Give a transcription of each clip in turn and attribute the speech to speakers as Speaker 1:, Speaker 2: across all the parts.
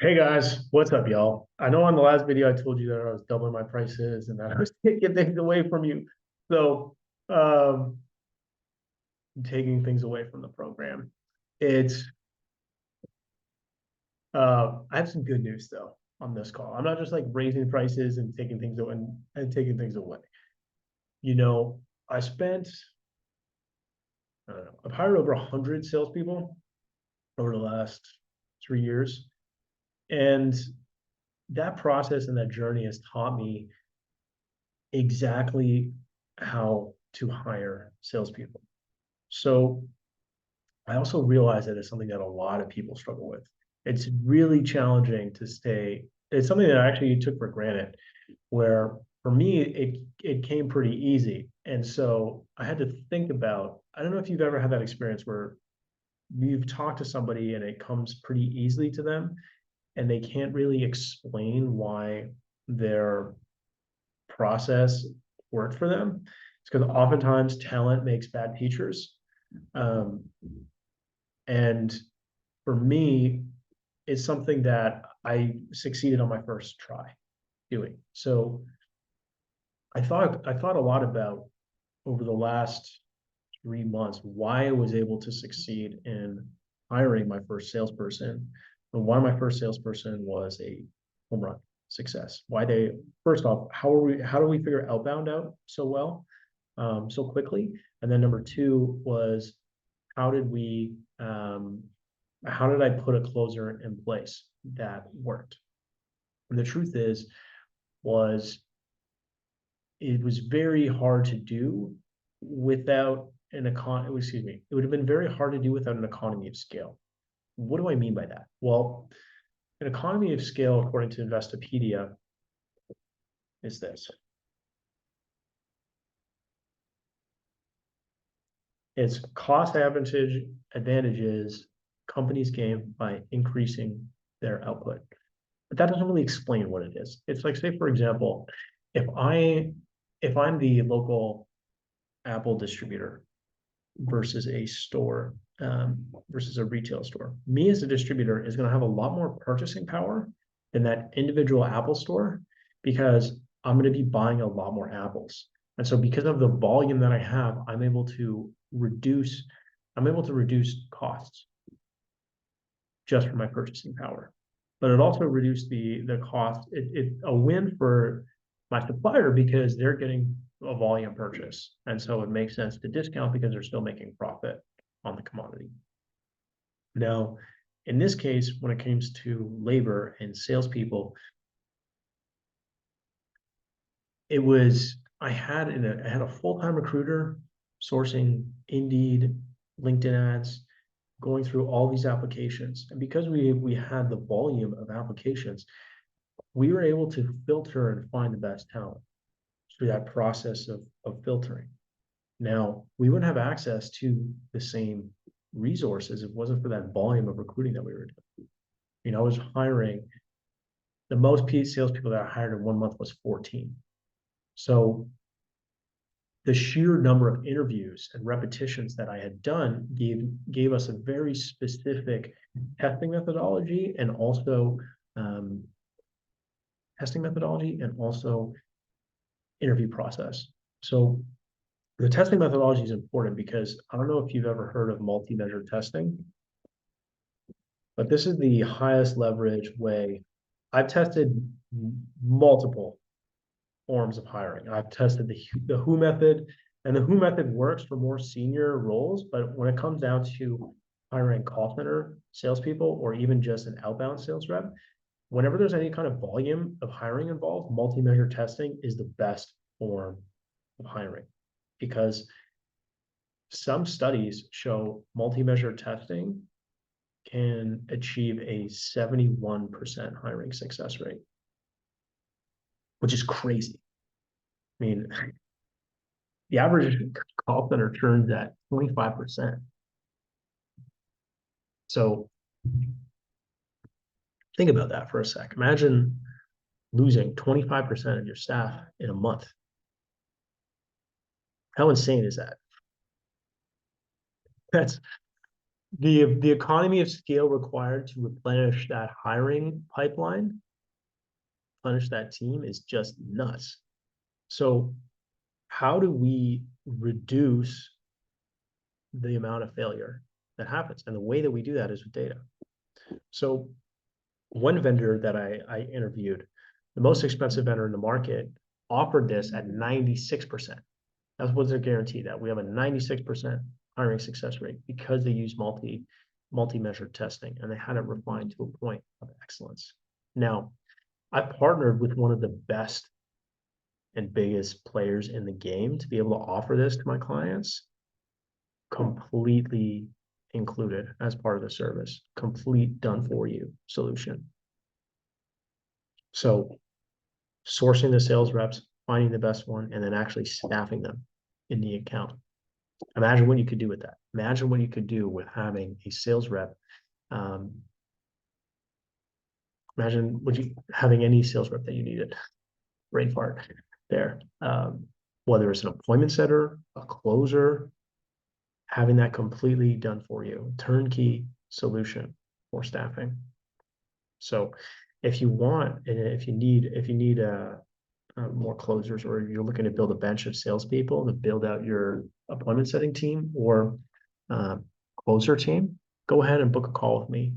Speaker 1: Hey guys, what's up, y'all? I know on the last video I told you that I was doubling my prices and that I was taking things away from you. So, um, taking things away from the program. It's I have some good news though on this call. I'm not just like raising prices and taking things away and taking things away. You know, I spent, I don't know, I've hired over 100 salespeople over the last 3 years. And that process and that journey has taught me exactly how to hire salespeople. So I also realize that it's something that a lot of people struggle with. It's really challenging to stay. It's something that I actually took for granted, where for me it came pretty easy. And so I had to think about, I don't know if you've ever had that experience where you've talked to somebody and it comes pretty easily to them and they can't really explain why their process worked for them. It's because oftentimes talent makes bad teachers. Um, and for me, it's something that I succeeded on my first try doing. So I thought a lot about over the last 3 months why I was able to succeed in hiring my first salesperson and why my first salesperson was a home run success. Why they first off, how do we figure outbound out so well, so quickly? And then number two was how did we how did I put a closer in place that worked? And the truth is, was it was very hard to do without excuse me, it would have been very hard to do without an economy of scale. What do I mean by that? Well, an economy of scale, according to Investopedia, is this. It's cost advantages companies gain by increasing their output. But that doesn't really explain what it is. It's like, say, for example, if I if I'm the local Apple distributor versus a store, versus a retail store, me as a distributor is going to have a lot more purchasing power than that individual Apple store because I'm going to be buying a lot more apples. And so because of the volume that I have, I'm able to reduce costs just for my purchasing power. But it also reduced the cost. It a win for my supplier because they're getting a volume purchase. And so it makes sense to discount because they're still making profit on the commodity. Now, in this case, when it comes to labor and salespeople, it was I had a full-time recruiter sourcing Indeed, LinkedIn ads, going through all these applications. And because we had the volume of applications, we were able to filter and find the best talent through that process of filtering. Now, we wouldn't have access to the same resources if it wasn't for that volume of recruiting that we were doing. You know, I was hiring the most salespeople that I hired in 1 month was 14. So the sheer number of interviews and repetitions that I had done gave us a very specific testing methodology and also um, interview process. So the testing methodology is important because I don't know if you've ever heard of multi-measure testing, but this is the highest leverage way. I've tested multiple forms of hiring. I've tested the Who method, and the Who method works for more senior roles, but when it comes down to hiring call center salespeople or even just an outbound sales rep, whenever there's any kind of volume of hiring involved, multi-measure testing is the best form of hiring because some studies show multi-measure testing can achieve a 71% hiring success rate, which is crazy. I mean, the average call center turns at 25%. So think about that for a sec. Imagine losing 25% of your staff in a month. How insane is that? That's The economy of scale required to replenish that hiring pipeline, replenish that team is just nuts. So how do we reduce the amount of failure that happens? And the way that we do that is with data. So one vendor that I interviewed, the most expensive vendor in the market, offered this at 96%. That's what they're guaranteed at. We have a 96% hiring success rate because they use multi-measured testing, and they had it refined to a point of excellence. Now, I partnered with one of the best and biggest players in the game to be able to offer this to my clients, completely included as part of the service, complete done for you solution. So sourcing the sales reps, finding the best one, and then actually staffing them in the account. Imagine what you could do with that. Imagine what you could do with having a sales rep. Imagine having any sales rep that you needed. Brain fart there. Whether it's an appointment setter, a closer, having that completely done for you, turnkey solution for staffing. So if you want, and if you need more closers, or you're looking to build a bench of salespeople to build out your appointment setting team or closer team, go ahead and book a call with me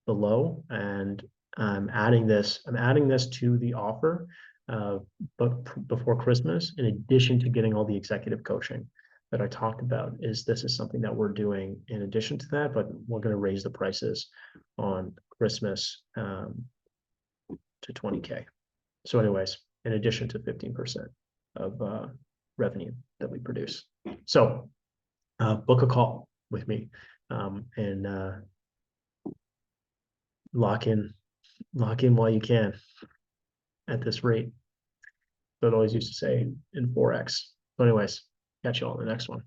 Speaker 1: below. And I'm adding this to the offer, but before Christmas, in addition to getting all the executive coaching that I talked about. This is something that we're doing in addition to that, but we're going to raise the prices on Christmas to 20K. So anyways, in addition to 15% of revenue that we produce. So book a call with me and lock in while you can at this rate. But always used to say in 4X. So anyways, catch you all in the next one.